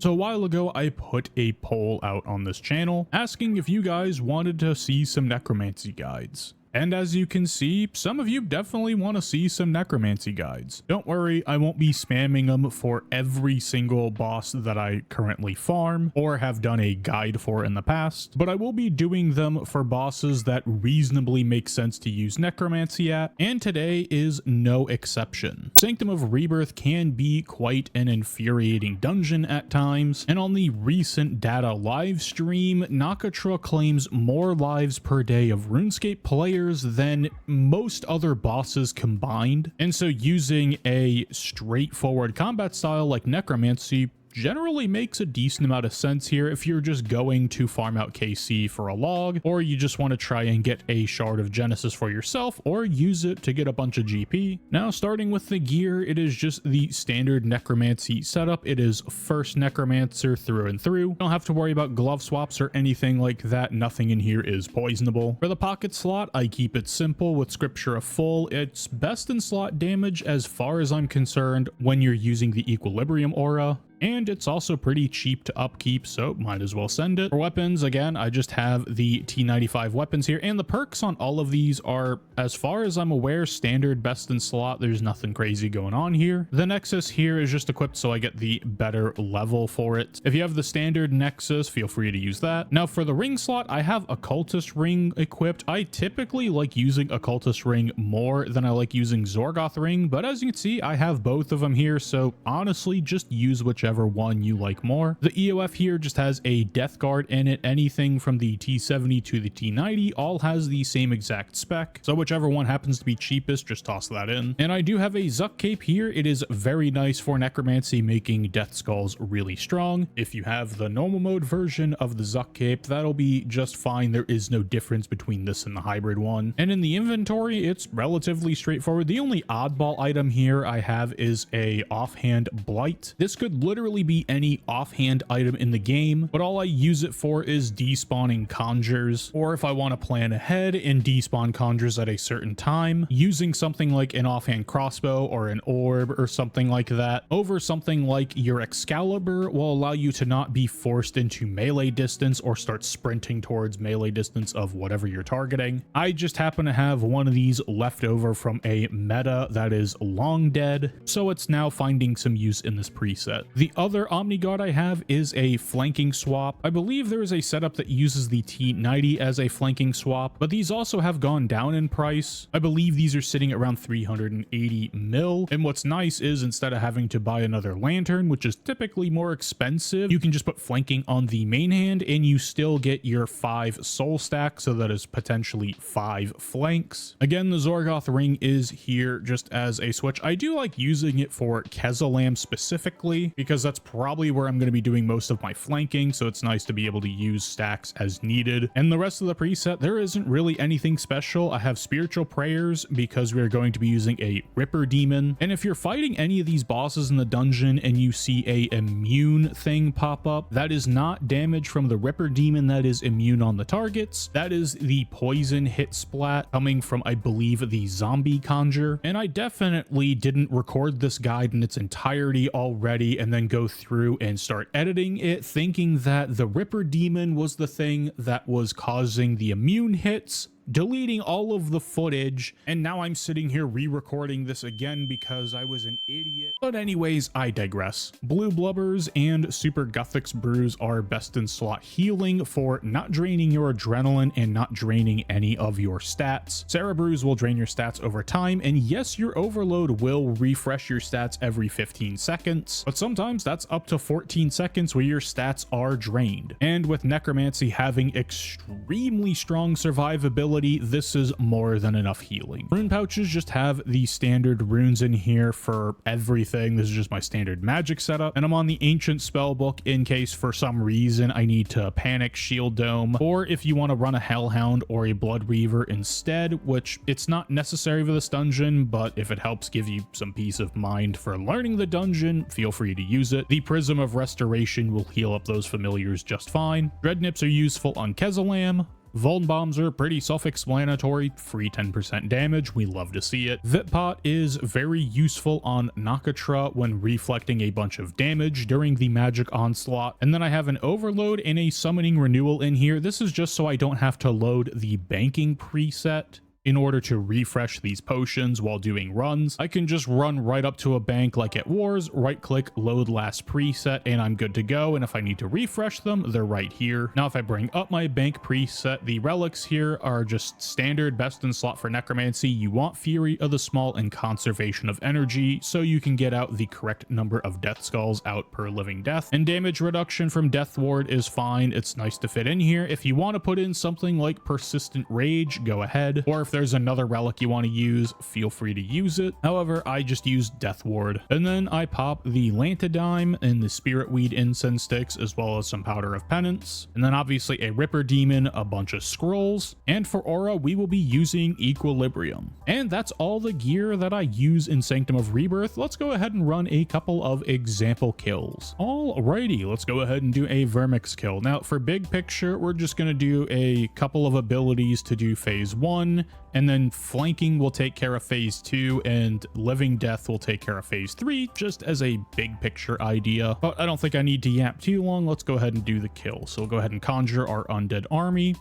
So a while ago, I put a poll out on this channel asking if you guys wanted to see some necromancy guides. And as you can see, some of you definitely want to see some necromancy guides. Don't worry, I won't be spamming them for every single boss that I currently farm or have done a guide for in the past, but I will be doing them for bosses that reasonably make sense to use necromancy at, and today is no exception. Sanctum of Rebirth can be quite an infuriating dungeon at times, and on the recent data live stream, Nakatra claims more lives per day of RuneScape players than most other bosses combined, and so using a straightforward combat style like necromancy generally makes a decent amount of sense here if you're just going to farm out KC for a log, or you just want to try and get a shard of Genesis for yourself, or use it to get a bunch of GP. Now, starting with the gear, it is just the standard necromancy setup. It is first necromancer through and through. You don't have to worry about glove swaps or anything like that. Nothing in here is poisonable. For the pocket slot, I keep it simple with Scripture of Full. It's best in slot damage as far as I'm concerned when you're using the Equilibrium aura. And it's also pretty cheap to upkeep, so might as well send it. For weapons, again, I just have the T95 weapons here, and the perks on all of these are, as far as I'm aware, standard best in slot. There's nothing crazy going on here. The Nexus here is just equipped so I get the better level for it. If you have the standard Nexus, feel free to use that. Now for the ring slot, I have Occultist ring equipped. I typically like using Occultist ring more than I like using Zorgoth ring, but as you can see, I have both of them here, so honestly, just use whichever one you like more. The EOF here just has a death guard in it. Anything from the T70 to the T90 all has the same exact spec, so whichever one happens to be cheapest, just toss that in. And I do have a Zuck cape here. It is very nice for necromancy, making death skulls really strong. If you have the normal mode version of the Zuck cape, that'll be just fine. There is no difference between this and the hybrid one. And in the inventory, it's relatively straightforward. The only oddball item here I have is a offhand blight. This could literally be any offhand item in the game, but all I use it for is despawning conjures, or if I want to plan ahead and despawn conjures at a certain time, using something like an offhand crossbow or an orb or something like that over something like your Excalibur will allow you to not be forced into melee distance or start sprinting towards melee distance of whatever you're targeting. I just happen to have one of these left over from a meta that is long dead, so it's now finding some use in this preset. The other Omni God I have is a flanking swap. I believe there is a setup that uses the T90 as a flanking swap, but these also have gone down in price. I believe these are sitting around 380 mil. And what's nice is instead of having to buy another lantern, which is typically more expensive, you can just put flanking on the main hand and you still get your 5 soul stack. So that is potentially 5 flanks. Again, the Zorgoth ring is here just as a switch. I do like using it for Kezalam specifically because that's probably where I'm going to be doing most of my flanking, so it's nice to be able to use stacks as needed. And the rest of the preset, there isn't really anything special. I have spiritual prayers because we're going to be using a Ripper demon, and if you're fighting any of these bosses in the dungeon and you see a immune thing pop up, that is not damage from the Ripper demon that is immune on the targets. That is the poison hit splat coming from, I believe, the zombie conjure. And I definitely didn't record this guide in its entirety already and then go through and start editing it thinking that the Ripper demon was the thing that was causing the immune hits, deleting all of the footage, and now I'm sitting here re-recording this again because I was an idiot. But anyways, I digress. Blue Blubbers and Super Guthix Brews are best in slot healing for not draining your adrenaline and not draining any of your stats. Sarah Brews will drain your stats over time, and yes, your Overload will refresh your stats every 15 seconds, but sometimes that's up to 14 seconds where your stats are drained. And with Necromancy having extremely strong survivability, this is more than enough healing. Rune pouches just have the standard runes in here for everything. This is just my standard magic setup, and I'm on the ancient spell book in case for some reason I need to panic Shield Dome, or if you want to run a Hellhound or a Blood Reaver instead, which it's not necessary for this dungeon, but if it helps give you some peace of mind for learning the dungeon, feel free to use it. The Prism of Restoration will heal up those familiars just fine. Dread Nips are useful on Kezalam. Vuln bombs are pretty self-explanatory, free 10% damage, we love to see it. Vitpot is very useful on Nakatra when reflecting a bunch of damage during the magic onslaught. And then I have an overload and a summoning renewal in here. This is just so I don't have to load the banking preset in order to refresh these potions while doing runs. I can just run right up to a bank like at Wars, right click, load last preset, and I'm good to go. And if I need to refresh them, they're right here. Now, if I bring up my bank preset, the relics here are just standard, best in slot for necromancy. You want Fury of the Small and Conservation of Energy, so you can get out the correct number of death skulls out per living death. And damage reduction from Death Ward is fine. It's nice to fit in here. If you want to put in something like Persistent Rage, go ahead. Or if there's another relic you want to use, feel free to use it. However, I just use Death Ward. And then I pop the Lantidime and the Spirit Weed incense sticks, as well as some Powder of Penance. And then obviously a Ripper Demon, a bunch of scrolls. And for aura, we will be using Equilibrium. And that's all the gear that I use in Sanctum of Rebirth. Let's go ahead and run a couple of example kills. Alrighty, let's go ahead and do a Vermyx kill. Now, for big picture, we're just going to do a couple of abilities to do phase 1, and then flanking will take care of phase 2, and living death will take care of phase 3, just as a big picture idea. But I don't think I need to yap too long. Let's go ahead and do the kill. So we'll go ahead and conjure our undead army,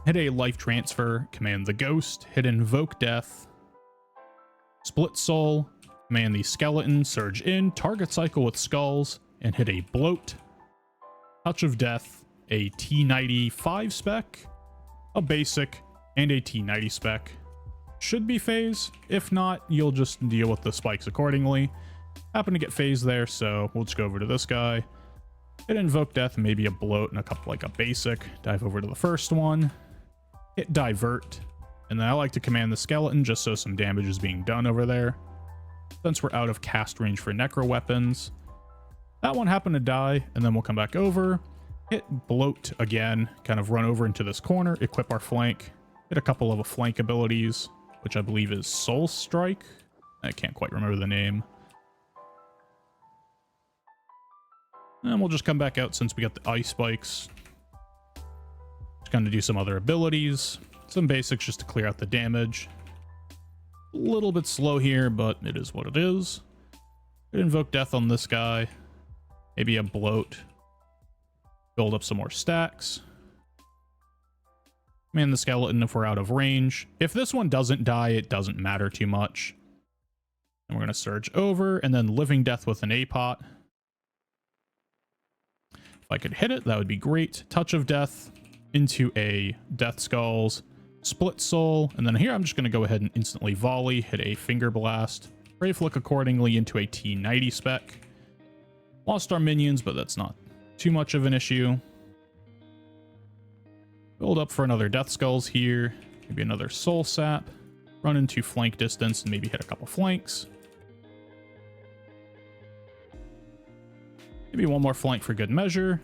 hit a life transfer, command the ghost, hit invoke death, split soul, command the skeleton, surge in, target cycle with skulls, and hit a bloat, touch of death, a T95 spec, a basic, and a T90 spec. Should be phase. If not, you'll just deal with the spikes accordingly. Happen to get phase there, so we'll just go over to this guy. Hit invoke death, maybe a bloat, and a couple like a basic. Dive over to the first one. Hit divert. And then I like to command the skeleton just so some damage is being done over there. Since we're out of cast range for necro weapons. That one happened to die, and then we'll come back over. Hit bloat again, kind of run over into this corner, equip our flank. Hit a couple of flank abilities, which I believe is Soul Strike. I can't quite remember the name. And we'll just come back out since we got the ice spikes. Just going to do some other abilities. Some basics just to clear out the damage. A little bit slow here, but it is what it is. Invoke death on this guy. Maybe a bloat. Build up some more stacks. Man the skeleton if we're out of range. If this one doesn't die, it doesn't matter too much. And we're going to surge over, and then living death with an APOT. If I could hit it, that would be great. Touch of death into a death skulls, split soul, and then here I'm just going to go ahead and instantly volley, hit a finger blast, brave flick accordingly into a T90 spec. Lost our minions, but that's not too much of an issue. Build up for another death skulls here, maybe another soul sap, run into flank distance and maybe hit a couple flanks. Maybe one more flank for good measure.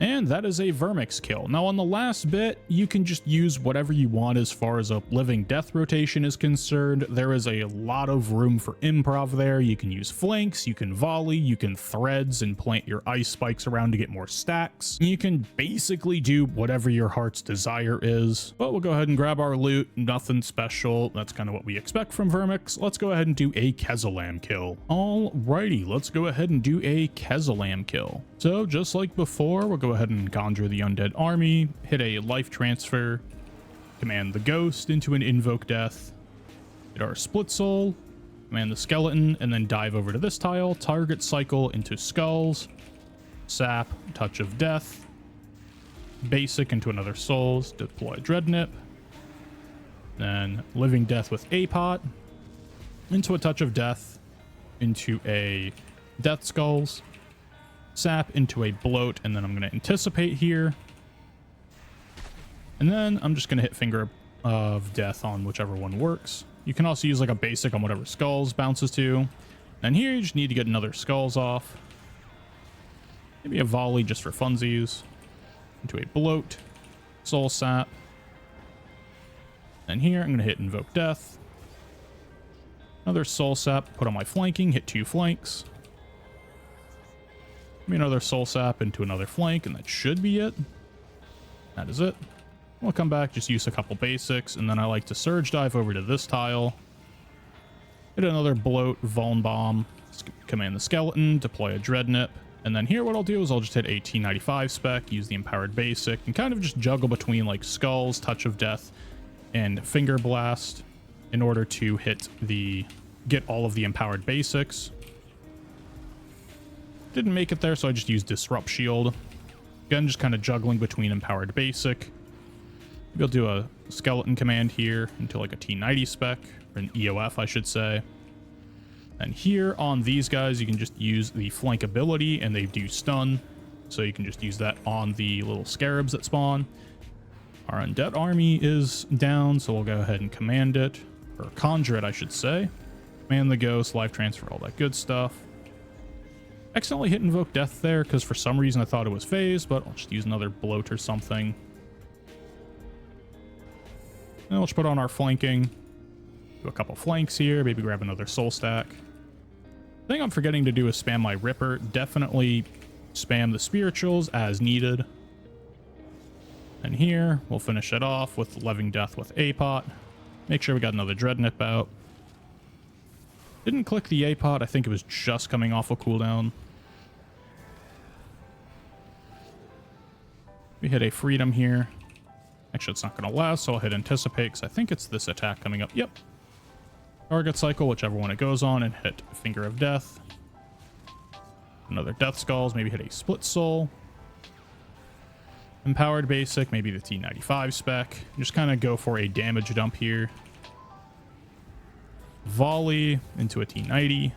And that is a Vermyx kill. Now on the last bit, you can just use whatever you want as far as a living death rotation is concerned. There is a lot of room for improv there. You can use flanks, you can volley, you can threads and plant your ice spikes around to get more stacks. You can basically do whatever your heart's desire is. But we'll go ahead and grab our loot. Nothing special. That's kind of what we expect from Vermyx. Let's go ahead and do a Kezalam kill. Alrighty, let's go ahead and do a Kezalam kill. So just like before, we'll go ahead and conjure the undead army, hit a life transfer, command the ghost into an invoke death, hit our split soul, command the skeleton, and then dive over to this tile, target cycle into skulls, sap, touch of death, basic into another souls, deploy dreadnip, then living death with APOT, into a touch of death, into a death skulls, sap into a bloat, and then I'm going to anticipate here. And then I'm just going to hit finger of death on whichever one works. You can also use like a basic on whatever skulls bounces to. And here you just need to get another skulls off. Maybe a volley just for funsies. Into a bloat, soul sap. And here I'm going to hit invoke death. Another soul sap, put on my flanking, hit 2 flanks. Maybe another soul sap into another flank, and that should be it. That is it. We'll come back, just use a couple basics, and then I like to surge dive over to this tile. Hit another bloat, Vuln Bomb, command the skeleton, deploy a Dreadnought, and then here what I'll do is I'll just hit a T95 spec, use the empowered basic, and kind of just juggle between like Skulls, Touch of Death, and Finger Blast in order to get all of the empowered basics. Didn't make it there, so I just used Disrupt Shield. Again, just kind of juggling between empowered basic. Maybe I'll do a skeleton command here into like a T90 spec, or an EOF, I should say. And here on these guys, you can just use the flank ability, and they do stun. So you can just use that on the little scarabs that spawn. Our undead army is down, so we'll go ahead and command it, or conjure it, I should say. Command the ghost, life transfer, all that good stuff. Accidentally hit Invoke Death there, because for some reason I thought it was phased, but I'll just use another bloat or something. And let's put on our flanking. Do a couple flanks here, maybe grab another soul stack. The thing I'm forgetting to do is spam my Ripper. Definitely spam the spirituals as needed. And here, we'll finish it off with Living Death with APOT. Make sure we got another Dreadnought out. Didn't click the APOT, I think it was just coming off a cooldown. We hit a Freedom here. Actually, it's not going to last, so I'll hit Anticipate, because I think it's this attack coming up. Yep. Target cycle, whichever one it goes on, and hit Finger of Death. Another Death Skulls, maybe hit a Split Soul. Empowered Basic, maybe the T95 spec. Just kind of go for a damage dump here. Volley into a T90.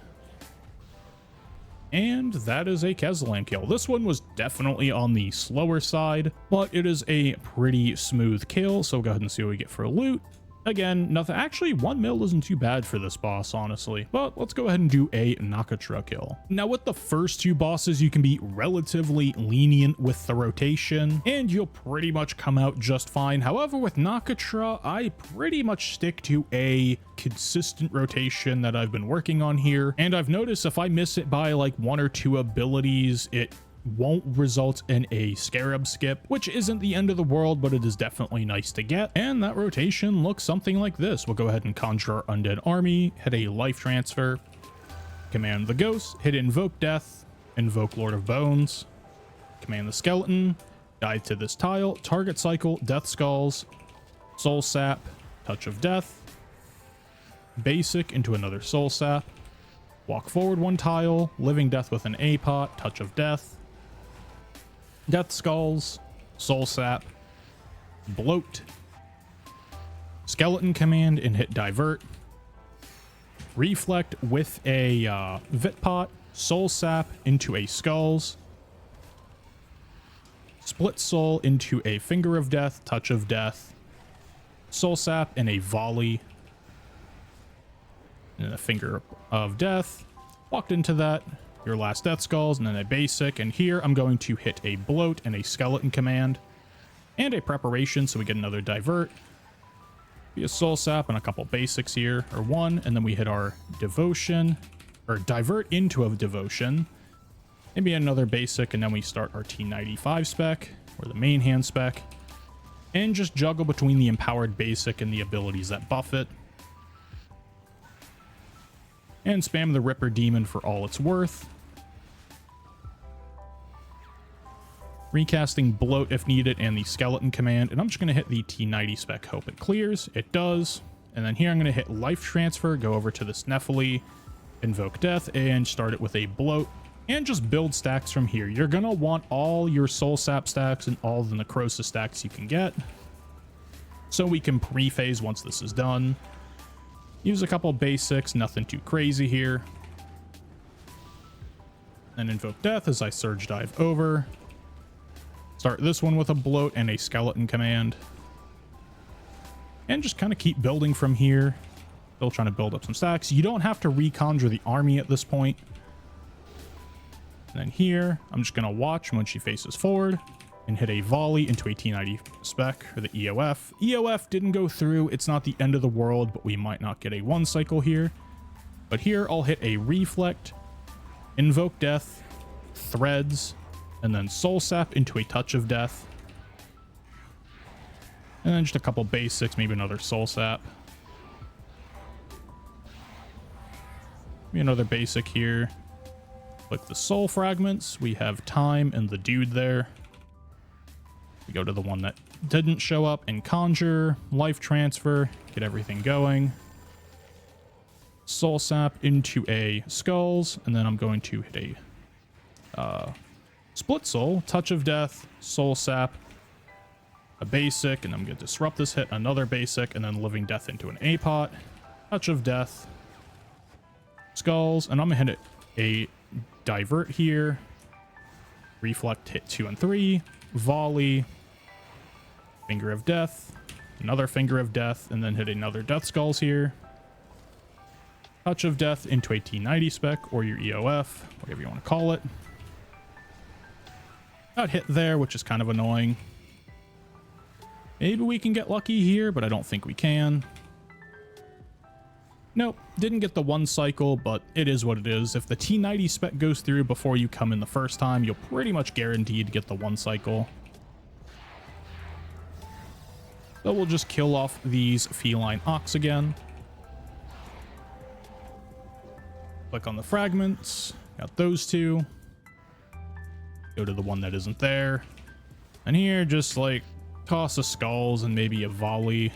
And that is a Kezalam kill. This one was definitely on the slower side, but it is a pretty smooth kill. So we'll go ahead and see what we get for loot. Again, nothing. Actually, 1 mil isn't too bad for this boss, honestly. But let's go ahead and do a Nakatra kill. Now, with the first two bosses, you can be relatively lenient with the rotation, and you'll pretty much come out just fine. However, with Nakatra, I pretty much stick to a consistent rotation that I've been working on here. And I've noticed if I miss it by like 1 or 2 abilities, it won't result in a scarab skip, which isn't the end of the world, but it is definitely nice to get. And that rotation looks something like this. We'll go ahead and conjure our undead army, hit a life transfer, command the ghost, hit Invoke Death, invoke Lord of Bones, command the skeleton, dive to this tile, target cycle, Death Skulls, Soul Sap, Touch of Death, basic into another Soul Sap, walk forward 1 tile, Living Death with an APOT, Touch of Death, Death Skulls, Soul Sap, bloat, skeleton command and hit divert, reflect with a Vitpot, Soul Sap into a Skulls, split soul into a Finger of Death, Touch of Death, Soul Sap and a volley, and a Finger of Death, walked into that, your last Death Skulls, and then a basic. And here I'm going to hit a bloat and a skeleton command and a preparation, so we get another divert, be a soul sap and a couple basics here, or 1, and then we hit our devotion, or divert into a devotion, maybe another basic, and then we start our T95 spec, or the main hand spec, and just juggle between the empowered basic and the abilities that buff it. And spam the Ripper Demon for all it's worth. Recasting bloat if needed and the skeleton command. And I'm just going to hit the T90 spec, hope it clears. It does. And then here I'm going to hit life transfer, go over to this Nephili, invoke death, and start it with a bloat. And just build stacks from here. You're going to want all your soul sap stacks and all the necrosis stacks you can get, so we can pre-phase once this is done. Use a couple basics, nothing too crazy here. And invoke death as I surge dive over. Start this one with a bloat and a skeleton command. And just kind of keep building from here. Still trying to build up some stacks. You don't have to reconjure the army at this point. And then here, I'm just going to watch when she faces forward and hit a volley into a T90 spec, or the EOF. EOF didn't go through. It's not the end of the world, but we might not get a 1 cycle here. But here, I'll hit a reflect, invoke death, threads, and then soul sap into a touch of death. And then just a couple basics, maybe another soul sap. Maybe another basic here. Click the soul fragments. We have time and the dude there. We go to the one that didn't show up and conjure, life transfer, get everything going. Soul sap into a skulls, and then I'm going to hit a split soul, touch of death, soul sap, a basic, and I'm going to disrupt this hit, another basic, and then living death into an A-pot, touch of death, skulls, and I'm going to hit a divert here, reflect hit 2 and 3, volley, finger of death, another finger of death, and then hit another death skulls here. Touch of death into a T90 spec or your EOF, whatever you want to call it. Got hit there, which is kind of annoying. Maybe we can get lucky here, but I don't think we can. Nope, didn't get the one cycle, but it is what it is. If the T90 spec goes through before you come in the first time, you'll pretty much guaranteed get the one cycle. So we'll just kill off these feline ox again. Click on the fragments. Got those two. Go to the one that isn't there. And here, just like toss a skulls and maybe a volley.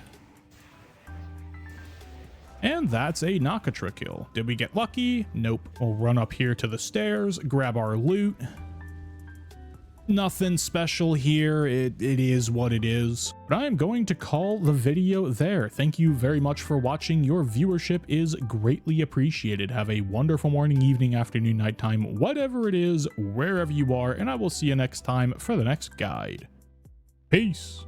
And that's a Nakatra kill. Did we get lucky? Nope. We'll run up here to the stairs, grab our loot. Nothing special here. It is what it is. But I am going to call the video there. Thank you very much for watching. Your viewership is greatly appreciated. Have a wonderful morning, evening, afternoon, nighttime, whatever it is, wherever you are, and I will see you next time for the next guide. Peace.